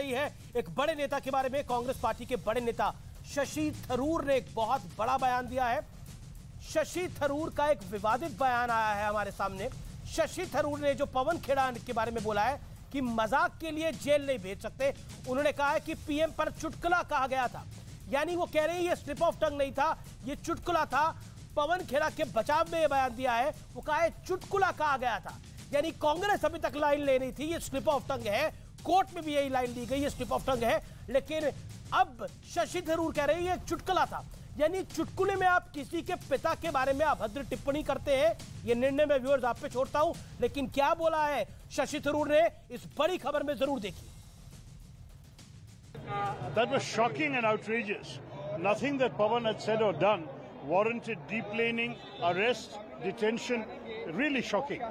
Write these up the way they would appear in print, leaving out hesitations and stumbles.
रही है एक बड़े नेता के बारे में। कांग्रेस पार्टी के बड़े नेता शशि थरूर ने एक बहुत बड़ा बयान दिया है। शशि थरूर का एक विवादित बयान आया है हमारे सामने। शशि थरूर ने जो पवन खेड़ा के बारे में बोला है कि मजाक के लिए जेल नहीं भेज सकते। उन्होंने कहा है कि पीएम पर चुटकुला कहा गया था, यानी वो कह रहे हैं ये स्लिप ऑफ टंग नहीं था, ये चुटकुला था। पवन खेड़ा के बचाव में ये बयान दिया है, वो कहा है चुटकुला कहा गया था, यानी कांग्रेस अभी तक लाइन ले रही थी ये स्लिप ऑफ टंग है। कोर्ट में भी यही लाइन दी गई ये स्लिप ऑफ टंग है, लेकिन अब शशि थरूर कह रहे हैं ये चुटकुला था। यानी चुटकुले में आप किसी के पिता के बारे में अभद्र टिप्पणी करते हैं, ये निर्णय में व्यूअर्स आप पे छोड़ता हूं, लेकिन क्या बोला है शशि थरूर ने इस बड़ी खबर में जरूर देखिए। That was shocking and outrageous. Nothing that Pawan had said or done warranted deplaning, arrest, detention. Really shocking.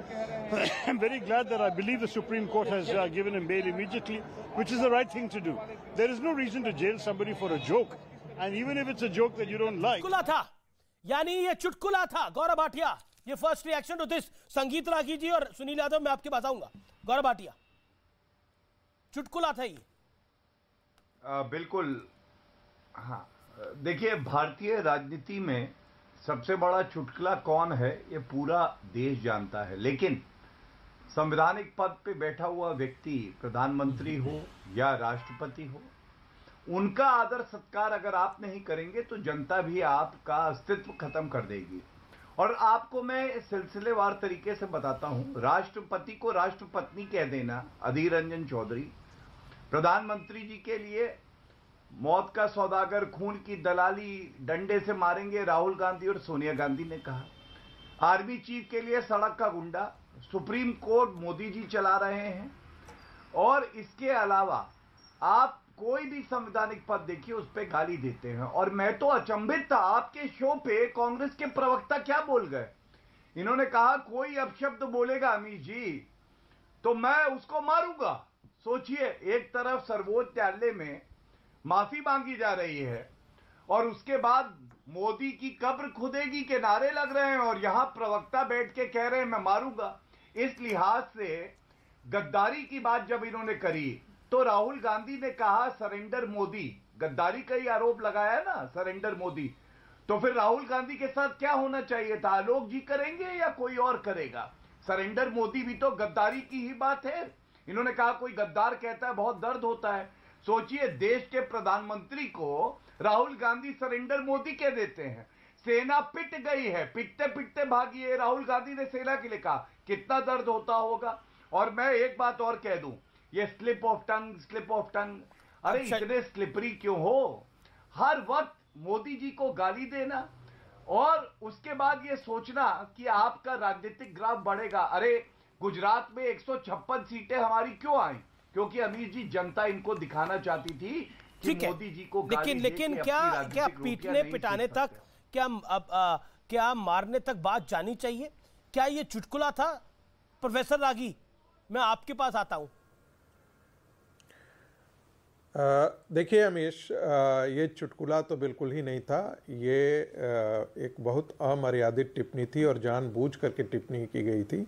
I'm very glad that I believe the Supreme Court has given him bail immediately, which is the right thing to do. There is no reason to jail somebody for a joke. And even if it's a joke that you don't like. चुटकुला था, यानी ये चुटकुला था। गौरव भाटिया, ये first reaction to this. संगीत रागी जी और सुनील यादव मैं आपके पास आऊंगा। गौरव भाटिया, चुटकुला था ये? बिल्कुल। हाँ, देखिए, भारतीय राजनीति में सबसे बड़ा चुटकुला कौन है ये पूरा देश जानता है, लेकिन संवैधानिक पद पे बैठा हुआ व्यक्ति, प्रधानमंत्री हो या राष्ट्रपति हो, उनका आदर सत्कार अगर आप नहीं करेंगे तो जनता भी आपका अस्तित्व खत्म कर देगी। और आपको मैं सिलसिलेवार तरीके से बताता हूं। राष्ट्रपति को राष्ट्रपत्नी कह देना अधीर रंजन चौधरी, प्रधानमंत्री जी के लिए मौत का सौदागर, खून की दलाली, डंडे से मारेंगे राहुल गांधी और सोनिया गांधी ने कहा। आर्मी चीफ के लिए सड़क का गुंडा, सुप्रीम कोर्ट मोदी जी चला रहे हैं। और इसके अलावा आप कोई भी संवैधानिक पद देखिए उस पर गाली देते हैं। और मैं तो अचंभित था, आपके शो पे कांग्रेस के प्रवक्ता क्या बोल गए। इन्होंने कहा कोई अपशब्द बोलेगा अमित जी तो मैं उसको मारूंगा। सोचिए, एक तरफ सर्वोच्च न्यायालय में माफी मांगी जा रही है और उसके बाद मोदी की कब्र खुदेगी के नारे लग रहे हैं, और यहां प्रवक्ता बैठ के कह रहे हैं मैं मारूंगा। इस लिहाज से गद्दारी की बात जब इन्होंने करी तो राहुल गांधी ने कहा सरेंडर मोदी, गद्दारी का ही आरोप लगाया ना, सरेंडर मोदी। तो फिर राहुल गांधी के साथ क्या होना चाहिए था? आलोक जी करेंगे या कोई और करेगा? सरेंडर मोदी भी तो गद्दारी की ही बात है। इन्होंने कहा कोई गद्दार कहता है बहुत दर्द होता है। सोचिए, देश के प्रधानमंत्री को राहुल गांधी सरेंडर मोदी कह देते हैं। सेना पिट गई है, पिटते पिटते भागी है, राहुल गांधी ने सेना के लिए कहा। कितना दर्द होता होगा। और मैं एक बात और कह दूं, ये slip of tongue, slip of tongue, अरे इतने स्लिपरी क्यों हो? हर वक्त मोदी जी को गाली देना और उसके बाद ये सोचना कि आपका राजनीतिक ग्राफ बढ़ेगा। अरे गुजरात में 156 सीटें हमारी क्यों आई? क्योंकि अमित जी, जनता इनको दिखाना चाहती थी कि मोदी जी को गाली लेकिन क्या पीटने पिटाने तक, क्या मारने तक बात जानी चाहिए? क्या ये चुटकुला था? प्रोफेसर रागी, मैं आपके पास आता हूं। देखिए अमीश, ये चुटकुला तो बिल्कुल ही नहीं था। ये एक बहुत अमर्यादित टिप्पणी थी और जानबूझ करके टिप्पणी की गई थी।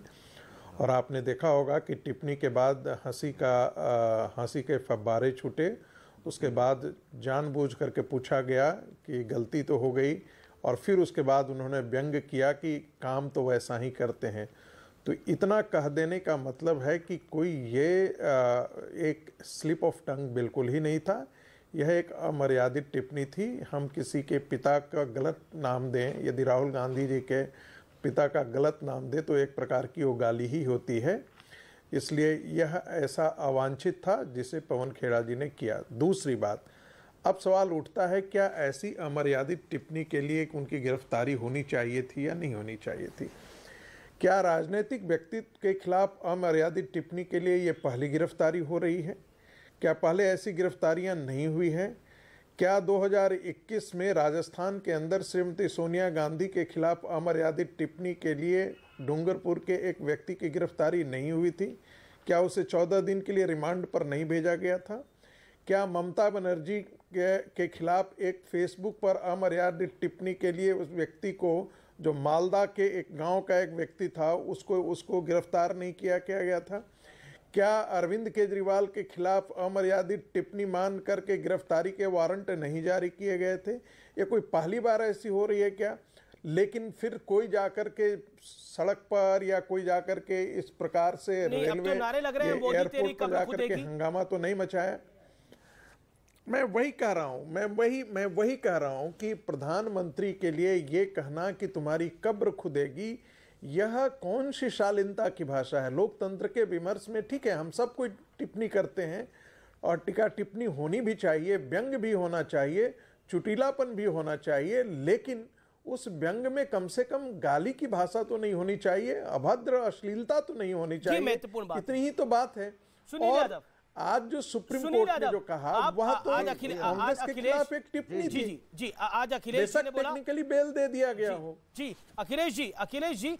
और आपने देखा होगा कि टिप्पणी के बाद हंसी के फव्वारे छूटे। उसके बाद जानबूझ करके पूछा गया कि गलती तो हो गई, और फिर उसके बाद उन्होंने व्यंग किया कि काम तो वैसा ही करते हैं। तो इतना कह देने का मतलब है कि कोई ये एक स्लिप ऑफ टंग बिल्कुल ही नहीं था। यह एक अमर्यादित टिप्पणी थी। हम किसी के पिता का गलत नाम दें, यदि राहुल गांधी जी के पिता का गलत नाम दे तो एक प्रकार की वो गाली ही होती है। इसलिए यह ऐसा अवांछित था जिसे पवन खेड़ा जी ने किया। दूसरी बात, अब सवाल उठता है क्या ऐसी अमर्यादित टिप्पणी के लिए उनकी गिरफ्तारी होनी चाहिए थी या नहीं होनी चाहिए थी? क्या राजनीतिक व्यक्तित्व के खिलाफ अमर्यादित टिप्पणी के लिए ये पहली गिरफ्तारी हो रही है? क्या पहले ऐसी गिरफ्तारियां नहीं हुई हैं? क्या 2021 में राजस्थान के अंदर श्रीमती सोनिया गांधी के खिलाफ अमर्यादित टिप्पणी के लिए डूंगरपुर के एक व्यक्ति की गिरफ्तारी नहीं हुई थी? क्या उसे 14 दिन के लिए रिमांड पर नहीं भेजा गया था? क्या ममता बनर्जी के खिलाफ एक फेसबुक पर अमर्यादित टिप्पणी के लिए उस व्यक्ति को, जो मालदा के एक गांव का एक व्यक्ति था, उसको गिरफ्तार नहीं किया गया था? क्या अरविंद केजरीवाल के खिलाफ अमर्यादित टिप्पणी मान करके गिरफ्तारी के वारंट नहीं जारी किए गए थे? ये कोई पहली बार ऐसी हो रही है क्या? लेकिन फिर कोई जाकर के सड़क पर या कोई जाकर के इस प्रकार से रेलवे एयरपोर्ट पर जाकर के हंगामा तो नहीं मचाया। मैं वही कह रहा हूं कि प्रधानमंत्री के लिए ये कहना कि तुम्हारी कब्र खुदेगी, यह कौन सी शालीनता की भाषा है? लोकतंत्र के विमर्श में ठीक है, हम सब कोई टिप्पणी करते हैं और टीका टिप्पणी होनी भी चाहिए, व्यंग भी होना चाहिए, चुटीलापन भी होना चाहिए, लेकिन उस व्यंग में कम से कम गाली की भाषा तो नहीं होनी चाहिए, अभद्र अश्लीलता तो नहीं होनी चाहिए। इतनी ही तो बात है। और आज जो सुप्रीम कोर्ट ने जो कहा वह तो कांग्रेस के खिलाफ एक टिप्पणी थी। जी आज अखिलेश ने बोला टेक्निकली बेल दे दिया गया हो। जी अखिलेश जी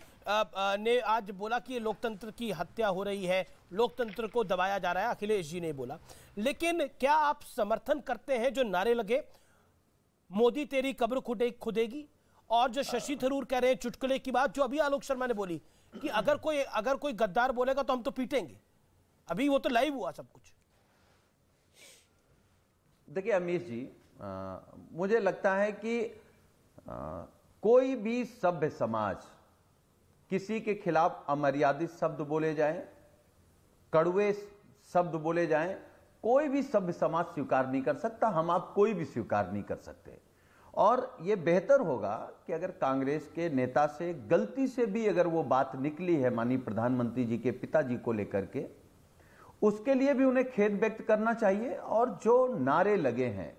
ने आज बोला कि लोकतंत्र की हत्या हो रही है, लोकतंत्र को दबाया जा रहा है, अखिलेश जी ने बोला। लेकिन क्या आप समर्थन करते हैं जो नारे लगे मोदी तेरी कब्र खुदेगी, और जो शशि थरूर कह रहे हैं चुटकुले की बात जो अभी आलोक शर्मा ने बोली कि अगर कोई गद्दार बोलेगा तो हम तो पीटेंगे? अभी वो तो लाइव हुआ सब कुछ। देखिए अमीश जी, मुझे लगता है कि कोई भी सभ्य समाज किसी के खिलाफ अमर्यादित शब्द बोले जाएं, कड़वे शब्द बोले जाएं, कोई भी सभ्य समाज स्वीकार नहीं कर सकता। हम आप कोई भी स्वीकार नहीं कर सकते। और यह बेहतर होगा कि अगर कांग्रेस के नेता से गलती से भी अगर वो बात निकली है माननीय प्रधानमंत्री जी के पिताजी को लेकर के, उसके लिए भी उन्हें खेद व्यक्त करना चाहिए। और जो नारे लगे हैं,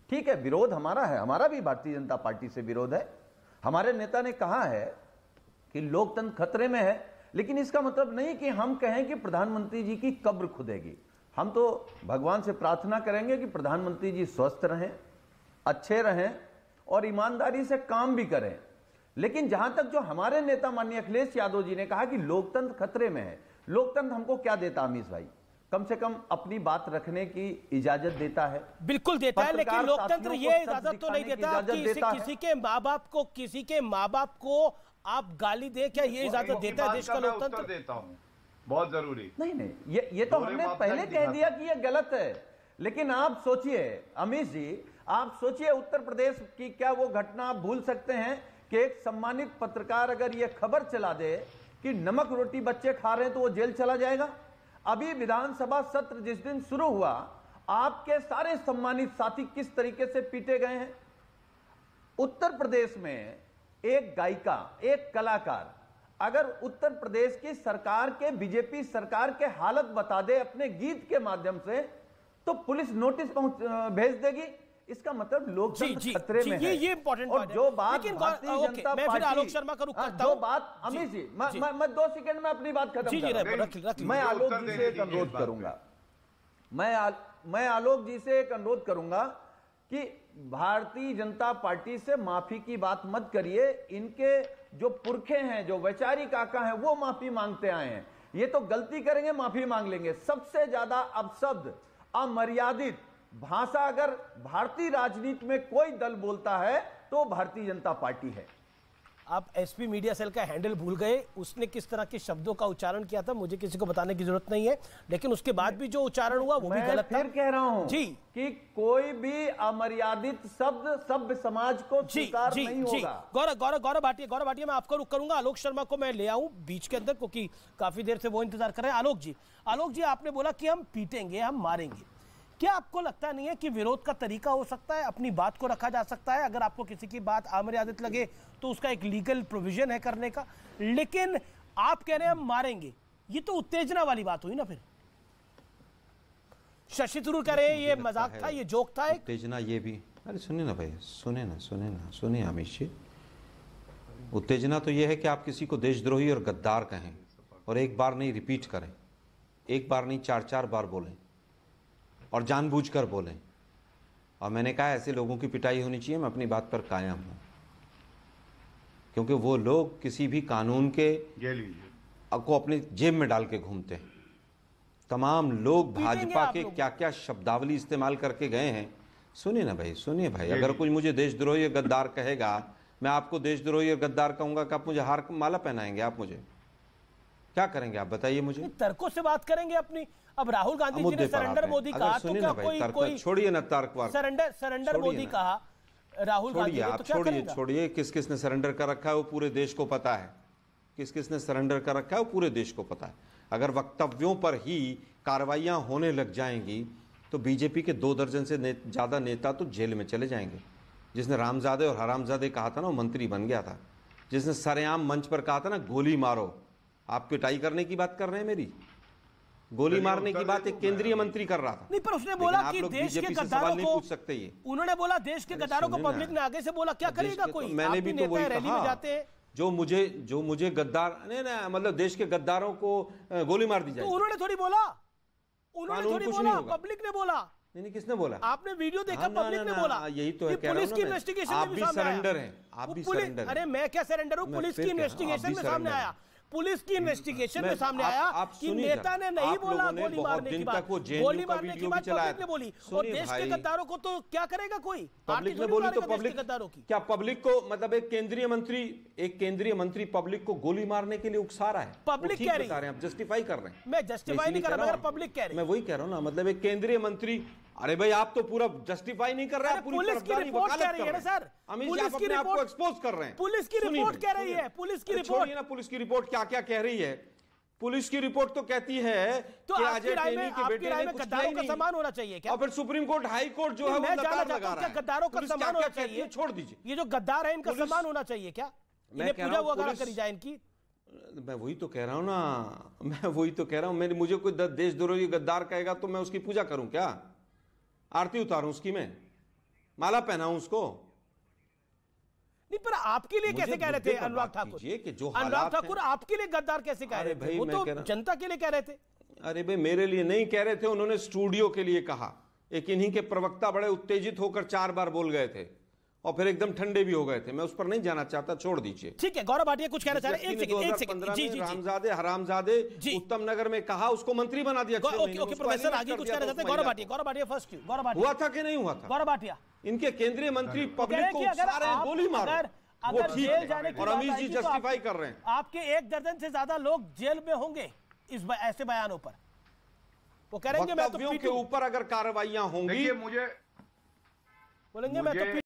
ठीक है, विरोध हमारा है, हमारा भी भारतीय जनता पार्टी से विरोध है। हमारे नेता ने कहा है कि लोकतंत्र खतरे में है, लेकिन इसका मतलब नहीं कि हम कहें कि प्रधानमंत्री जी की कब्र खुदेगी। हम तो भगवान से प्रार्थना करेंगे कि प्रधानमंत्री जी स्वस्थ रहें, अच्छे रहें और ईमानदारी से काम भी करें। लेकिन जहां तक जो हमारे नेता माननीय अखिलेश यादव जी ने कहा कि लोकतंत्र खतरे में है, लोकतंत्र हमको क्या देता अमीश भाई? कम से कम अपनी बात रखने की इजाजत देता है। बिल्कुल देता है, लेकिन लोकतंत्र ये इजाजत तो नहीं देता कि किसी के माँ बाप को आप गाली दे, क्या ये इजाजत देता है देश का लोकतंत्र? देता हूं, बहुत जरूरी नहीं, ये तो हमने पहले कह दिया कि ये गलत है। लेकिन आप सोचिए अमीश जी, आप सोचिए उत्तर प्रदेश की क्या वो घटना आप भूल सकते हैं कि एक सम्मानित पत्रकार अगर ये खबर चला दे कि नमक रोटी बच्चे खा रहे हैं तो वो जेल चला जाएगा? अभी विधानसभा सत्र जिस दिन शुरू हुआ, आपके सारे सम्मानित साथी किस तरीके से पीटे गए हैं। उत्तर प्रदेश में एक गायिका, एक कलाकार अगर उत्तर प्रदेश की सरकार के, बीजेपी सरकार के हालत बता दे अपने गीत के माध्यम से, तो पुलिस नोटिस भेज देगी। इसका मतलब लोकतंत्र खतरे में है। ये इंपॉर्टेंट और जो बात भारतीय जनता पार्टी, आलोक शर्मा का रुख करता हूं, जो बात अमीश जी, मैं 2 सेकंड में अपनी बात खत्म करूंगा। मैं आलोक जी से एक अनुरोध करूंगा, मैं आलोक जी से एक अनुरोध करूंगा कि भारतीय जनता पार्टी से माफी की बात मत करिए। इनके जो पुरखे हैं, जो वैचारिक आका हैं, वो माफी मांगते आए हैं। ये तो गलती करेंगे माफी मांग लेंगे। सबसे ज्यादा अपशब्द, अमर्यादित भाषा अगर भारतीय राजनीति में कोई दल बोलता है तो भारतीय जनता पार्टी है। आप एसपी मीडिया सेल का हैंडल भूल गए, उसने किस तरह के शब्दों का उच्चारण किया था मुझे किसी को बताने की जरूरत नहीं है, लेकिन उसके बाद भी जो उच्चारण हुआ वो भी गलत था। फिर कह रहा हूं जी कि कोई भी अमर्यादित शब्द सभ्य समाज को स्वीकार नहीं होगा। गौरव भाटिया मैं आपको रुक करूंगा, आलोक शर्मा को मैं ले आऊं बीच के अंदर क्योंकि काफी देर से वो इंतजार कर रहे हैं। आलोक जी आपने बोला कि हम पीटेंगे, हम मारेंगे, क्या आपको लगता नहीं है कि विरोध का तरीका हो सकता है, अपनी बात को रखा जा सकता है? अगर आपको किसी की बात अमर्यादित लगे तो उसका एक लीगल प्रोविजन है करने का, लेकिन आप कह रहे हैं हम मारेंगे, ये तो उत्तेजना वाली बात हुई ना। फिर शशि थरूर कह रहे हैं ये मजाक था, ये जोक था। उत्तेजना ये भी, अरे सुनिए ना भाई, सुनिए अमीश जी, उत्तेजना तो ये है कि आप किसी को देशद्रोही और गद्दार कहें और एक बार नहीं रिपीट करें, एक बार नहीं 4-4 बार बोलें और जानबूझकर बोलें। और मैंने कहा ऐसे लोगों की पिटाई होनी चाहिए। मैं अपनी बात पर कायम हूं, क्योंकि वो लोग किसी भी कानून के को अपनी जेब में डाल के घूमते हैं। तमाम लोग भाजपा के क्या क्या शब्दावली इस्तेमाल करके गए हैं। सुनिए ना भाई, सुनिए भाई, अगर कोई मुझे देशद्रोही और गद्दार कहेगा, मैं आपको देशद्रोही और गद्दार कहूंगा कि आप मुझे हार माला पहनाएंगे? आप मुझे क्या करेंगे आप बताइए मुझे। तर्कों से बात करेंगे अपनी। अब राहुल गांधी जी ने सरेंडर मोदी कहा तो क्या कोई छोड़िए ना तर्कवार, सरेंडर मोदी कहा राहुल गांधी ने, तो क्या करेंगे? छोड़िए किस किस ने सरेंडर कर रखा है वो पूरे देश को पता है, किस किस ने सरेंडर कर रखा है वो पूरे देश को पता है। अगर वक्तव्यों पर ही कार्रवाइयां होने लग जाएंगी तो बीजेपी के 2 दर्जन से ज्यादा नेता तो जेल में चले जाएंगे। जिसने रामजादे और हरामजादे कहा था ना वो मंत्री बन गया था। जिसने सरेआम मंच पर कहा था ना गोली मारो, आप पिटाई करने की बात कर रहे हैं मेरी, गोली मारने की बात एक केंद्रीय मंत्री कर रहा था। नहीं, पर उसने बोला कि देश के गद्दारों को पूछ सकते ये। उन्होंने बोला देश के गद्दारों को पब्लिक ने आगे से बोला, क्या करेगा कोई? मैंने भी तो वही कहा, जो मुझे गद्दार नहीं ना, मतलब देश के गद्दारों को गोली मार दी जाए। तो उन्होंने थोड़ी बोला, पब्लिक ने बोला। नहीं, किसने बोला? आपने वीडियो देखा, पब्लिक ने बोला। यही तो है, पुलिस की इन्वेस्टिगेशन में भी सरेंडर है, आप भी सरेंडर। अरे मैं क्या सरेंडर हूं? पुलिस की इन्वेस्टिगेशन में सामने आया, पुलिस की इन्वेस्टिगेशन में सामने आया कि नेता ने नहीं बोला गोली मारने की बात, गोली मारने की बात पब्लिक ने बोली। और देश के गद्दारों को तो क्या करेगा कोई? पब्लिक ने बोली तो पब्लिक गद्दारों की क्या, पब्लिक को मतलब एक केंद्रीय मंत्री पब्लिक को गोली मारने के लिए उकसा रहा है? पब्लिक कह रही है, आप जस्टिफाई कर रहे हैं। मैं जस्टिफाई नहीं कर रहा, मगर पब्लिक कह रही है। मैं वही कह रहा हूं ना, मतलब एक केंद्रीय मंत्री। अरे भाई आप तो पूरा जस्टिफाई नहीं कर रहे हैं, पुलिस की रिपोर्ट कह रही है ना सर, पुलिस की रिपोर्ट को एक्सपोज कर रहे हैं। पुलिस की रिपोर्ट कह रही है, पुलिस की रिपोर्ट ना, पुलिस की रिपोर्ट क्या क्या कह रही है? पुलिस की रिपोर्ट तो कहती है कि अजय टेनी के बेटे ने कुछ गद्दारों का सम्मान होना चाहिए क्या? और फिर सुप्रीम कोर्ट, हाई कोर्ट जो है वो लताड़ लगा रहा है। गद्दारों का सम्मान होना चाहिए? छोड़ दीजिए, ये जो गद्दार है इनका सम्मान होना चाहिए क्या? इन्हें पूजा वगैरह करी जाए इनकी? मैं वही तो कह रहा हूं ना, मैं वही तो कह रहा हूं। मुझे कोई देशद्रोही गद्दार कहेगा तो मैं उसकी पूजा करूं क्या? आरती उतारूं उसकी, मैं माला पहनाऊं उसको? नहीं, पर आपके लिए कैसे कह रहे थे अनुराग ठाकुर? अनुराग ठाकुर आपके लिए गद्दार कैसे कह रहे थे? वो तो जनता के लिए कह रहे थे। अरे भाई मेरे लिए नहीं कह रहे थे, उन्होंने स्टूडियो के लिए कहा। एक इन्हीं के प्रवक्ता बड़े उत्तेजित होकर 4 बार बोल गए थे और फिर एकदम ठंडे भी हो गए थे। मैं उस पर नहीं जाना चाहता, छोड़ दीजिए। ठीक है, गौरव भाटिया कुछ कहना चाह रहे हैं? 1 सेकंड। जी जी, रामजादे हरामजादे उत्तम नगर में कहा, उसको मंत्री बना दिया। ओके प्रोफेसर, आगे कुछ कहना चाहते हैं? गौरव भाटिया फर्स्ट क्यों? गौरव भाटिया हुआ था कि नहीं हुआ था? गौरव भाटिया, इनके केंद्रीय मंत्री पब्लिक को उकसा रहे हैं गोली मारो, अगर जेल जाने की और अमित जी जस्टिफाई कर रहे हैं। आपके 1 दर्जन से ज्यादा लोग जेल में होंगे इस ऐसे बयानों पर। वो करेंगे मैं तो के ऊपर अगर कार्रवाइयां होंगी, मुझे बोलेंगे मैं तो